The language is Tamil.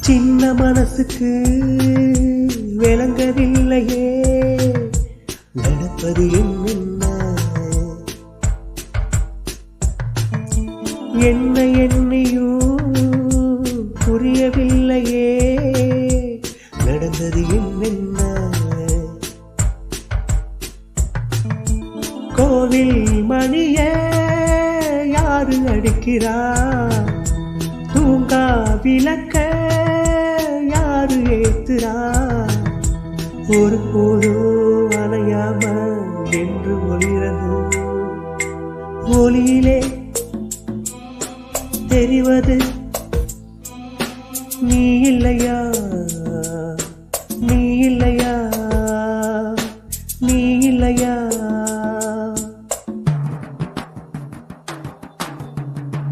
சின்ன மனசுக்கு விளங்கவில்லையே நடப்பது என்ன என்ன என்னையும் புரியவில்லையே நடந்தது என்னென்ன கோவில் மணியே யாரு அடிக்கிறா தூங்கா விளக்க யாரு ஏத்துறா ஒரு போதும் அலையாம என்று ஒளிரது ஒளியிலே தெரிவது நீ இல்லையா நீ இல்லையா நீ இல்லையா